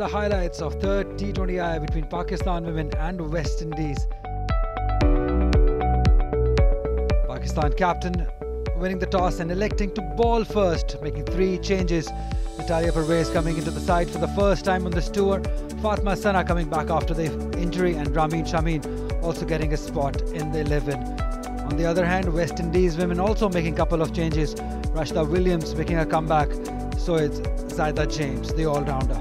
the highlights of third T20I between Pakistan women and West Indies. Pakistan captain winning the toss and electing to ball first, making 3 changes. Natalia Pervez coming into the side for the first time on this tour. Fatma Sana coming back after the injury, and Rameen Shameen also getting a spot in the 11. On the other hand, West Indies women also making a couple of changes. Rashida Williams making a comeback. So it's Zaida James, the all-rounder.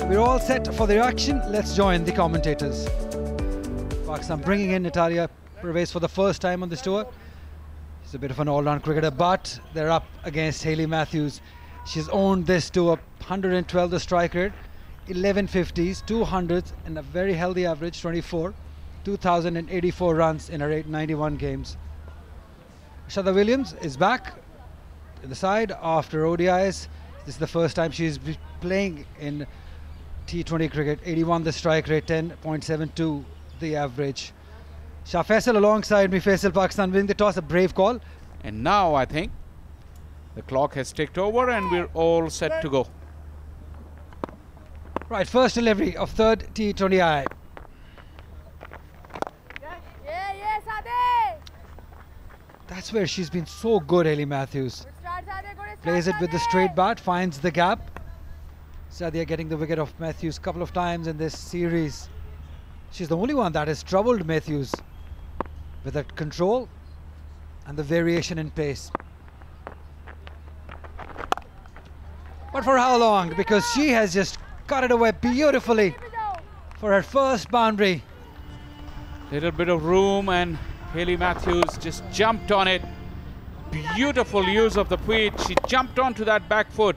We're all set for the action. Let's join the commentators. Pakistan bringing in Natalia Pervez for the first time on this tour. She's a bit of an all-round cricketer, but they're up against Hayley Matthews. She's owned this tour, 112 the strike rate, 11 50s, 200s, and a very healthy average, 24, 2,084 runs in her 891 games. Rashida Williams is back in the side after ODIs. This is the first time she's playing in T20 cricket. 81 the strike rate, 10.72 the average. Shah Faisal alongside me. Faisal, Pakistan winning the toss, a brave call. And now I think the clock has ticked over and we're all set to go. Right, first delivery of third T20I. That's where she's been so good, Hayley Matthews. Plays it with the straight bat, finds the gap. Sadia getting the wicket of Matthews a couple of times in this series. She's the only one that has troubled Matthews with that control and the variation in pace. But for how long? Because she has just cut it away beautifully for her first boundary. Little bit of room and Hayley Matthews just jumped on it. Beautiful use of the feet. She jumped onto that back foot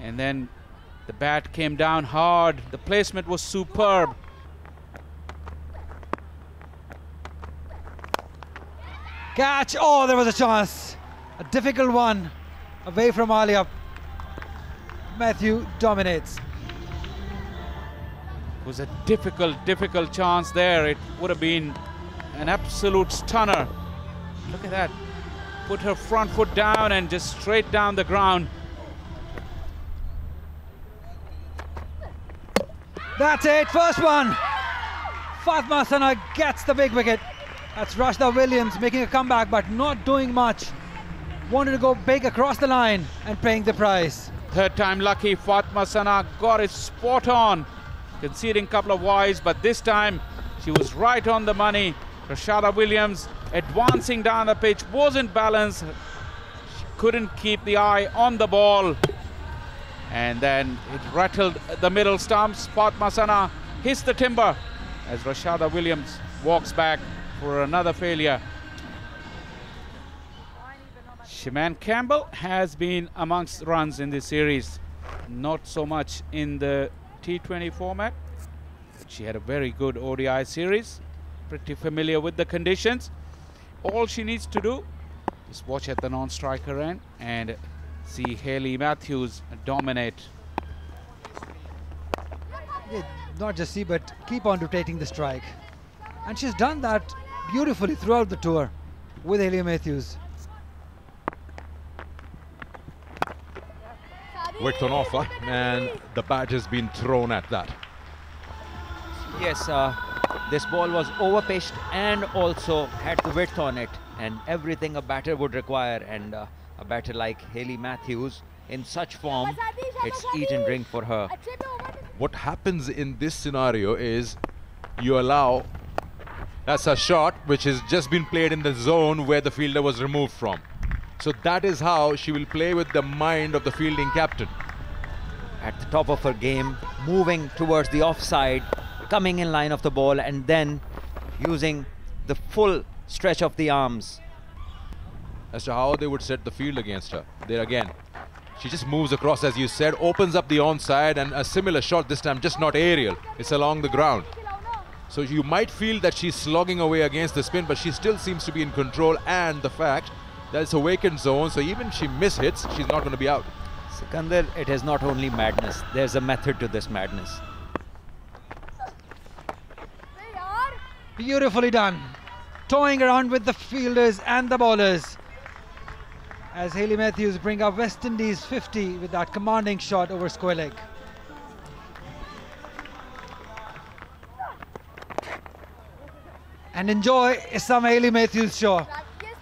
and then the bat came down hard. The placement was superb. Catch! Oh, there was a chance. A difficult one away from Alia. Matthew dominates. It was a difficult chance there. It would have been an absolute stunner. Look at that. Put her front foot down and just straight down the ground. That's it, first one. Fatma Sana gets the big wicket. That's Rashida Williams making a comeback but not doing much. Wanted to go big across the line and paying the price. Third time lucky, Fatma Sana got it spot on. Conceding a couple of wides, but this time she was right on the money. Rashida Williams advancing down the pitch, wasn't balanced. She couldn't keep the eye on the ball. And then it rattled the middle stumps. Fatma Sana hits the timber as Rashida Williams walks back for another failure. Shaman Campbell has been amongst runs in this series. Not so much in the T20 format. She had a very good ODI series. Pretty familiar with the conditions. All she needs to do is watch at the non-striker end and see Hayley Matthews dominate. Yeah, not just see, but keep on rotating the strike. And she's done that beautifully throughout the tour with Hayley Matthews. Wicket on offer, and the bat has been thrown at that. Yes, this ball was overpitched and also had the width on it, and everything a batter would require. And a batter like Hayley Matthews in such form, it's eat and drink for her. What happens in this scenario is you allow, that's a shot which has just been played in the zone where the fielder was removed from. So that is how she will play with the mind of the fielding captain. At the top of her game, moving towards the offside, coming in line of the ball, and then using the full stretch of the arms. As to how they would set the field against her. There again, she just moves across, as you said, opens up the onside, and a similar shot this time, just not aerial. It's along the ground. So you might feel that she's slogging away against the spin, but she still seems to be in control, and the fact that it's a vacant zone, so even if she mishits, she's not going to be out. Sikandar, it is not only madness, there's a method to this madness. Beautifully done. Toying around with the fielders and the bowlers. As Hayley Matthews bring up West Indies 50 with that commanding shot over square leg. And enjoy some Hayley Matthews shot.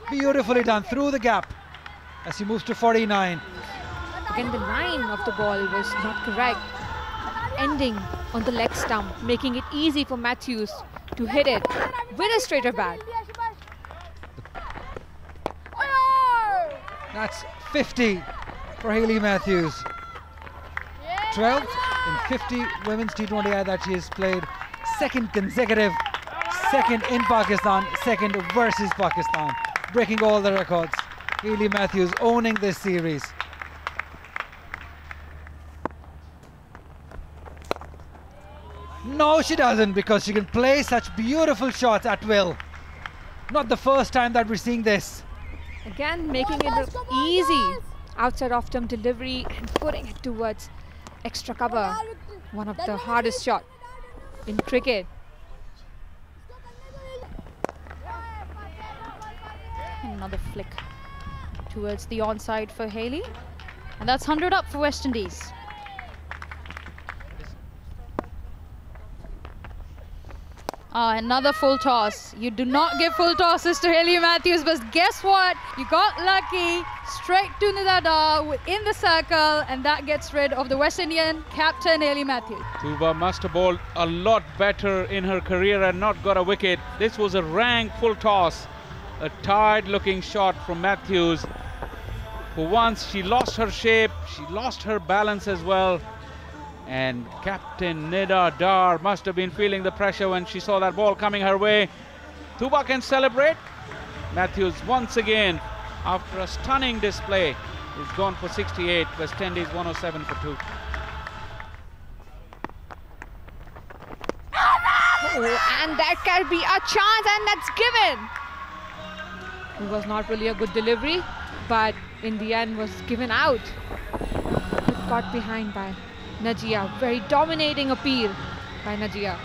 Beautifully done through the gap as he moves to 49. Again, the line of the ball was not correct, ending on the leg stump, making it easy for Matthews to hit it with a straighter bat. That's 50 for Hayley Matthews. 12th in 50 women's T20I that she has played. Second consecutive, second in Pakistan, second versus Pakistan. Breaking all the records. Hayley Matthews owning this series. No, she doesn't, because she can play such beautiful shots at will. Not the first time that we're seeing this. Again, making it look easy. Outside off-term delivery and putting it towards extra cover. One of the hardest shots in cricket. Another flick towards the onside for Hayley. And that's 100 up for West Indies. Another full toss. You do not give full tosses to Hayley Matthews, but guess what? You got lucky. Straight to Nidada in the circle, and that gets rid of the West Indian captain, Hayley Matthews. Tuba must have bowled a lot better in her career and not got a wicket. This was a rank full toss. A tired-looking shot from Matthews. For once, she lost her shape. She lost her balance as well. And Captain Nida Dar must have been feeling the pressure when she saw that ball coming her way. Tuba can celebrate. Matthews once again, after a stunning display, is gone for 68. West Indies 107 for 2. Oh, and that can be a chance, and that's given. It was not really a good delivery, but in the end was given out. It got behind by Najia. Very dominating appeal by Najia.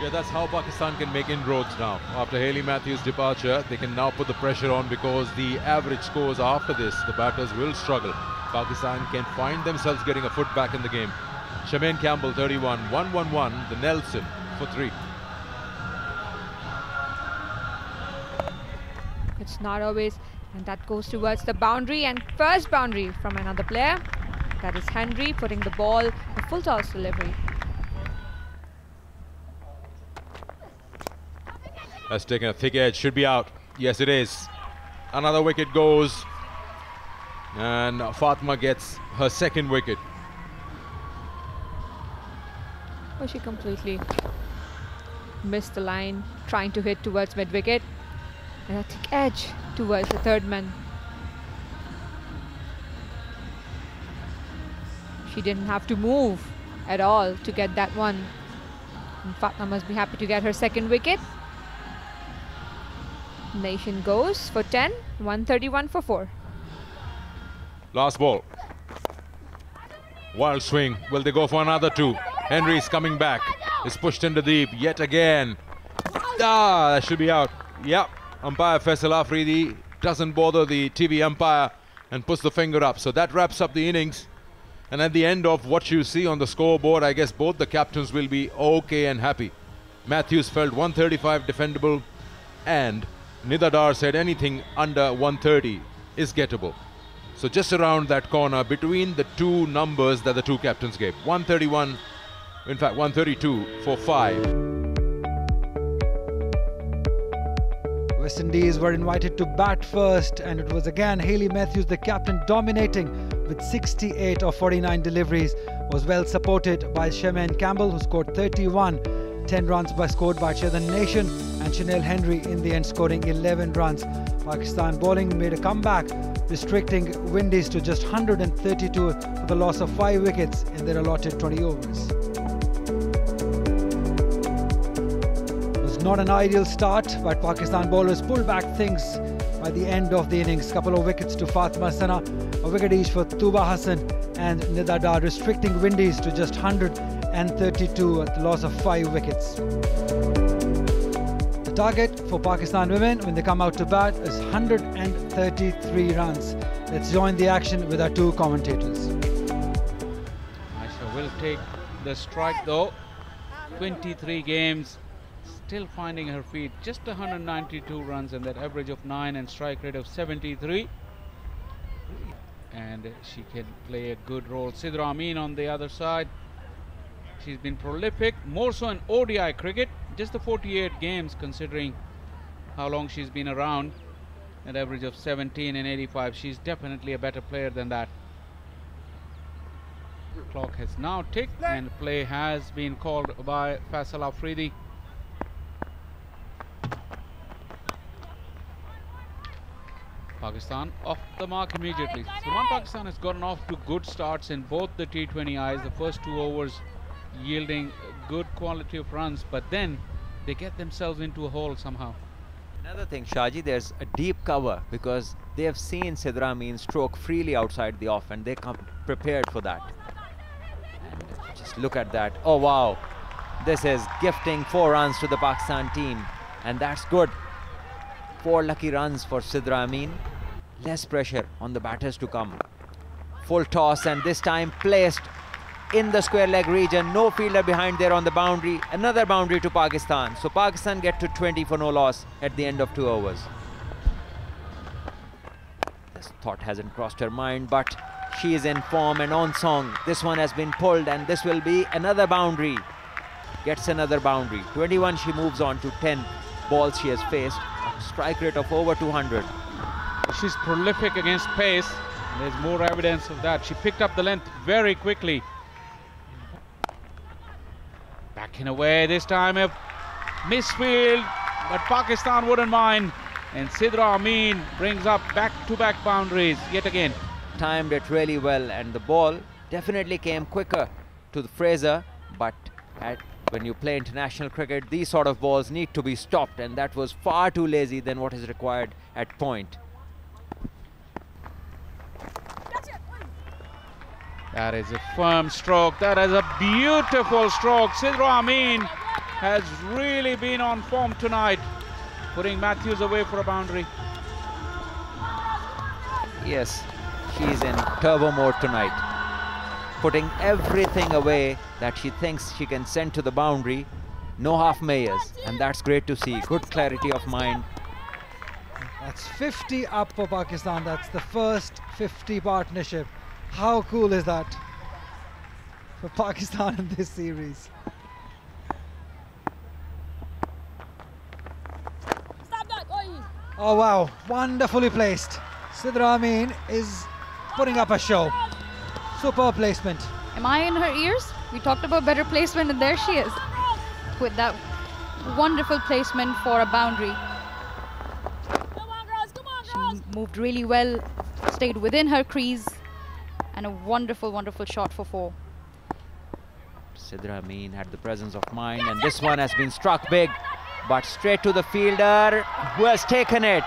Yeah, that's how Pakistan can make inroads now. After Hayley Matthews' departure, they can now put the pressure on, because the average scores after this, the batters will struggle. Pakistan can find themselves getting a foot back in the game. Shemaine Campbell, 31, 1-1-1, the Nelson for 3. It's not always, and that goes towards the boundary, and first boundary from another player. That is Henry putting the ball, a full toss delivery. That's taken a thick edge, should be out. Yes, it is. Another wicket goes, and Fatma gets her second wicket. Oh, she completely missed the line, trying to hit towards mid-wicket. And a thick edge towards the third man. She didn't have to move at all to get that one. And Fatma must be happy to get her second wicket. Nation goes for 10, 131 for 4. Last ball. Wild swing. Will they go for another 2? Henry's coming back. Is pushed into deep yet again. That should be out. Yep. Umpire Faisal Afridi doesn't bother the TV umpire and puts the finger up. So that wraps up the innings. And at the end of what you see on the scoreboard, I guess both the captains will be okay and happy. Matthews felt 135 defendable, and Nida Dar said anything under 130 is gettable. So just around that corner between the two numbers that the two captains gave. 131, in fact 132 for 5. West Indies were invited to bat first, and it was again Hayley Matthews, the captain, dominating with 68 of 49 deliveries. Was well supported by Shemaine Campbell, who scored 31. 10 runs scored by the Nation, and Chanel Henry in the end scoring 11 runs. Pakistan bowling made a comeback, restricting Windies to just 132 for the loss of 5 wickets in their allotted 20 overs. Not an ideal start, but Pakistan bowlers pulled back things by the end of the innings. Couple of wickets to Fatma Sana, a wicket each for Tuba Hassan and Nida Dar, restricting Windies to just 132 at the loss of 5 wickets. The target for Pakistan women when they come out to bat is 133 runs. Let's join the action with our two commentators. Aisha will take the strike though. 23 games. still finding her feet. Just 192 runs and that average of 9 and strike rate of 73. And she can play a good role. Sidra Amin on the other side. She's been prolific, more so in ODI cricket. Just the 48 games considering how long she's been around. An average of 17 and 85. She's definitely a better player than that. Clock has now ticked and play has been called by Faisal Afridi. Pakistan off the mark immediately. So Pakistan has gotten off to good starts in both the T20Is. The first 2 overs yielding good quality of runs, but then they get themselves into a hole somehow. Another thing, Shaji, there's a deep cover because they have seen Sidra Amin stroke freely outside the off and they come prepared for that. And just look at that. Oh wow, this is gifting 4 runs to the Pakistan team, and that's good. 4 lucky runs for Sidra Amin. Less pressure on the batters to come. Full toss, and this time placed in the square leg region. No fielder behind there on the boundary. Another boundary to Pakistan. So Pakistan get to 20 for no loss at the end of 2 overs. This thought hasn't crossed her mind, but she is in form and on song. This one has been pulled, and this will be another boundary. Gets another boundary. 21, she moves on to 10 balls she has faced. A strike rate of over 200. She's prolific against pace. There's more evidence of that. She picked up the length very quickly. Backing away this time, a misfield, but Pakistan wouldn't mind. And Sidra Amin brings up back-to-back boundaries yet again. Timed it really well, and the ball definitely came quicker to the Fraser, but when you play international cricket, these sort of balls need to be stopped, and that was far too lazy than what is required at point. That is a firm stroke. That is a beautiful stroke. Sidra Amin has really been on form tonight, putting Matthews away for a boundary. Yes, she's in turbo mode tonight, putting everything away that she thinks she can send to the boundary. No half measures, and that's great to see. Good clarity of mind. That's 50 up for Pakistan. That's the first 50 partnership. How cool is that for Pakistan in this series? Oh wow, wonderfully placed. Sidra Amin is putting up a show. Superb placement. Am I in her ears? We talked about better placement, and there she is with that wonderful placement for a boundary. She moved really well, stayed within her crease, and a wonderful, wonderful shot for 4. Sidra Amin had the presence of mind, and this one has been struck big, but straight to the fielder, who has taken it,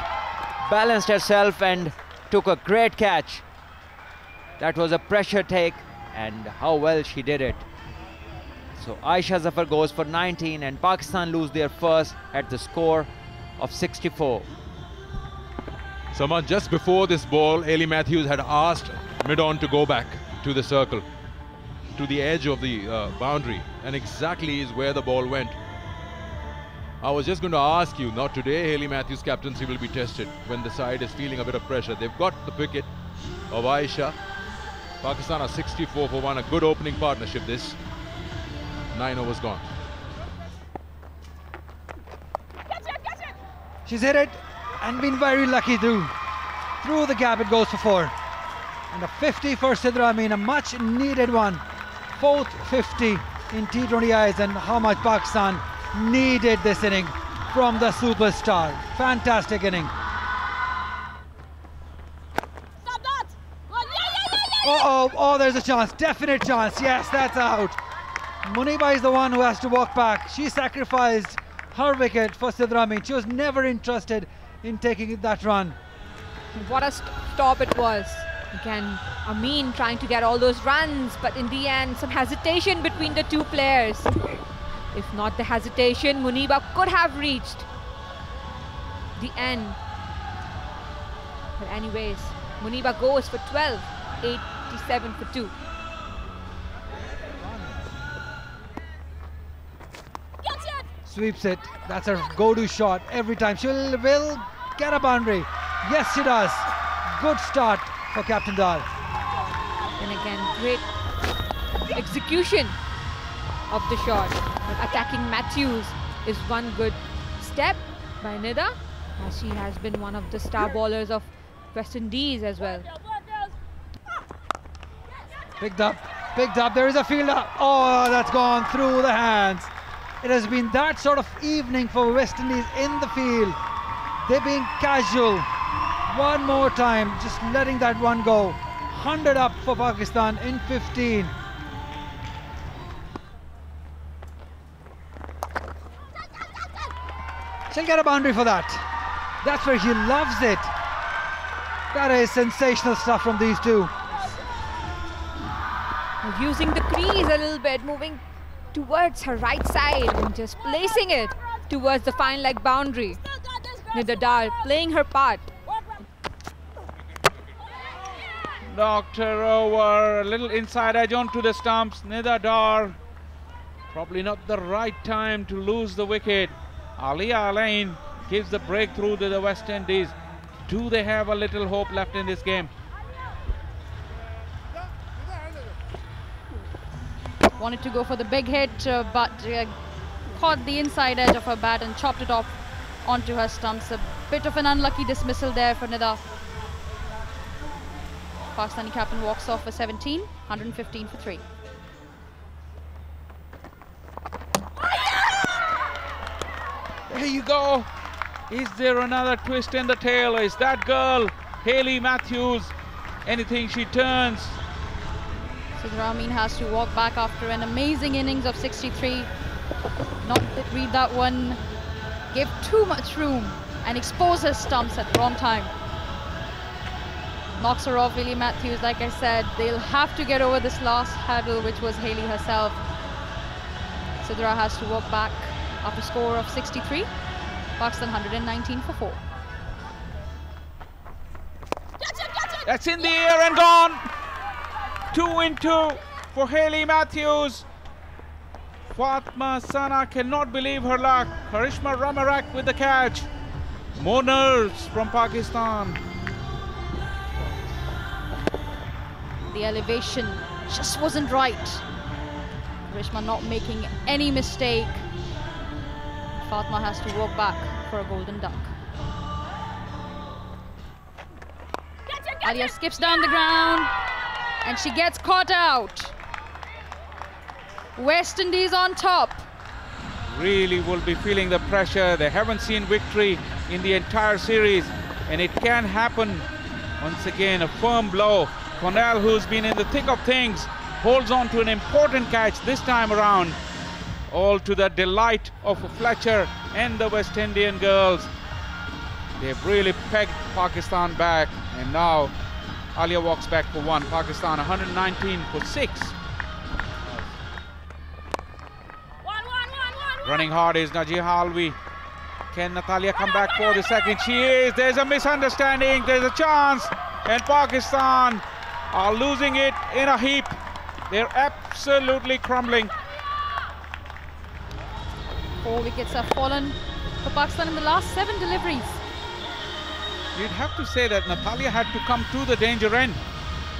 balanced herself and took a great catch. That was a pressure take, and how well she did it. So Aisha Zafar goes for 19, and Pakistan lose their first at the score of 64. Saman, just before this ball, Ellie Matthews had asked mid-on to go back to the circle, to the edge of the boundary, and exactly is where the ball went. I was just going to ask you, not today, Haley Matthews' captaincy will be tested when the side is feeling a bit of pressure. They've got the wicket of Aisha. Pakistan are 64 for 1, a good opening partnership this. 9 overs gone. She's hit it and been very lucky through the gap. It goes for 4. And a 50 for Sidra Amin, a much needed one. 4th 50 in T20Is, and how much Pakistan needed this inning from the superstar. Fantastic inning. Oh, there's a chance, definite chance. Yes, that's out. Muniba is the one who has to walk back. She sacrificed her wicket for Sidra Amin. She was never interested in taking that run. What a stop it was. Again, Amin trying to get all those runs, but in the end, some hesitation between the two players. If not the hesitation, Muniba could have reached the end. But anyways, Muniba goes for 12, 87 for 2. Sweeps it. That's her go-to shot every time. She will get a boundary. Yes, she does. Good start for Captain Dal. And again, great execution of the shot. But attacking Matthews is one good step by Nida, as she has been one of the star bowlers of West Indies as well. Picked up. There is a fielder. Oh, that's gone through the hands. It has been that sort of evening for West Indies in the field. They're being casual. One more time, just letting that one go. 100 up for Pakistan in 15. She'll get a boundary for that. That's where he loves it. That is sensational stuff from these two. Using the crease a little bit, moving towards her right side and just placing it towards the fine leg boundary. Nida Dar playing her part. Knocked her over, a little inside edge onto the stumps. Nida Dar, probably not the right time to lose the wicket. Alia Alain gives the breakthrough to the West Indies. Do they have a little hope left in this game? Wanted to go for the big hit, but caught the inside edge of her bat and chopped it off onto her stumps. A bit of an unlucky dismissal there for Nida. Pakistani captain walks off for 17, 115 for 3. There you go. Is there another twist in the tail? Is that girl, Hayley Matthews, anything she turns? Sidra Amin has to walk back after an amazing innings of 63. Not read that one, gave too much room and exposed her stumps at the wrong time. Knocks her off. Hayley Matthews, like I said, they'll have to get over this last hurdle, which was Hayley herself. Sidra has to walk back after a score of 63. Pakistan 119 for 4. That's in the air and gone. 2 in 2 for Hayley Matthews. Fatma Sana cannot believe her luck. Karishma Ramarak with the catch. More nerves from Pakistan. The elevation just wasn't right. Karishma not making any mistake. Fatma has to walk back for a golden duck. Alia skips down the ground and she gets caught out. West Indies on top. Really will be feeling the pressure. They haven't seen victory in the entire series, and it can happen. Once again, a firm blow. Cornell, who's been in the thick of things, holds on to an important catch this time around. All to the delight of Fletcher and the West Indian girls. They've really pegged Pakistan back, and now Alia walks back for 1. Pakistan 119 for 6. Running hard is Najeeha Alvi. Can Natalia come back for the second? She is. There's a misunderstanding. There's a chance, and Pakistan are losing it in a heap. They're absolutely crumbling. 4 wickets have fallen for Pakistan in the last 7 deliveries. You'd have to say that Natalia had to come to the danger end,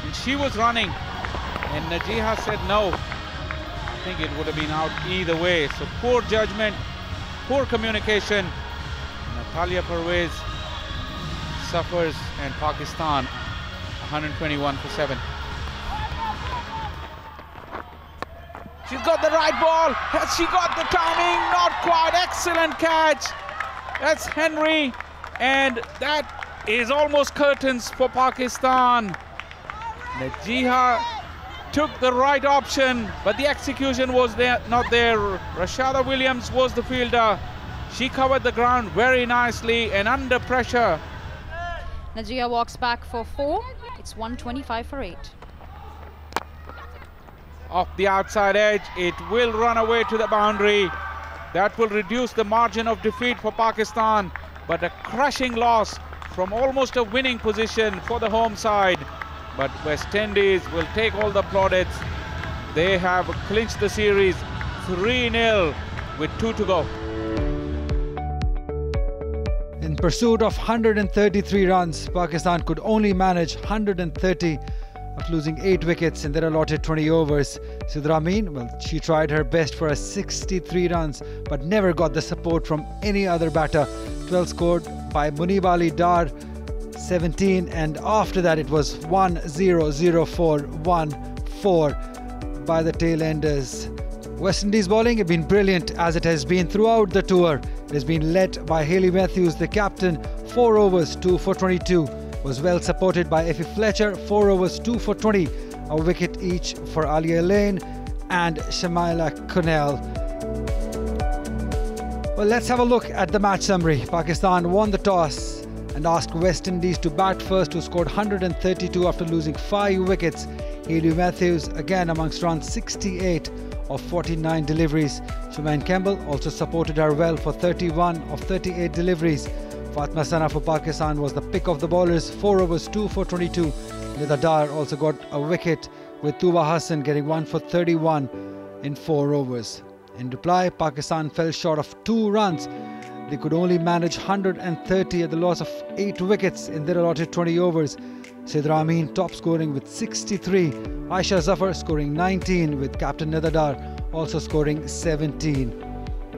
and she was running, and Najeeha said no. I think it would have been out either way. So poor judgment, poor communication. Natalia Pervez suffers, and Pakistan 121 for 7. She's got the right ball. Has she got the timing? Not quite. Excellent catch. That's Henry, and that is almost curtains for Pakistan. Najeeha took the right option, but the execution was not there. Rashada Williams was the fielder. She covered the ground very nicely and under pressure. Najeeha walks back for 4. It's 125 for 8. Off the outside edge, it will run away to the boundary. That will reduce the margin of defeat for Pakistan, but a crushing loss from almost a winning position for the home side. But West Indies will take all the plaudits. They have clinched the series 3-0 with 2 to go. pursuit of 133 runs, Pakistan could only manage 130 after losing 8 wickets in their allotted 20 overs. Sidra Amin, well, she tried her best for a 63 runs but never got the support from any other batter. 12 scored by Muniba Ali Dar, 17, and after that it was 1-0-0-4-1-4 by the tail-enders. West Indies bowling have been brilliant as it has been throughout the tour. It has been led by Hayley Matthews, the captain, 4 overs, 2 for 22. Was well supported by Effie Fletcher, 4 overs, 2 for 20, a wicket each for Alia Lane and Shamaila Kunnell. Well, let's have a look at the match summary. Pakistan won the toss and asked West Indies to bat first, who scored 132 after losing 5 wickets. Hayley Matthews again amongst runs, 68 of 49 deliveries. Shumain Campbell also supported her well for 31 of 38 deliveries. Fatma Sana for Pakistan was the pick of the bowlers, 4 overs, 2 for 22. Nida Dar also got a wicket, with Tuba Hassan getting 1 for 31 in 4 overs. In reply, Pakistan fell short of 2 runs. They could only manage 130 at the loss of 8 wickets in their allotted 20 overs. Sidra Amin top scoring with 63. Aisha Zafar scoring 19, with captain Nida Dar also scoring 17.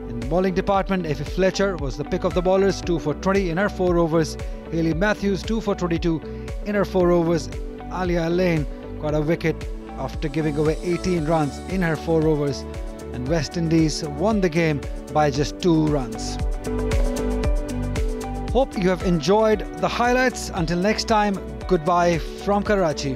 In the bowling department, Effie Fletcher was the pick of the bowlers, 2 for 20 in her 4 overs. Hayley Matthews 2 for 22 in her 4 overs. Alia Lane got a wicket after giving away 18 runs in her 4 overs. And West Indies won the game by just 2 runs. Hope you have enjoyed the highlights. Until next time, goodbye from Karachi.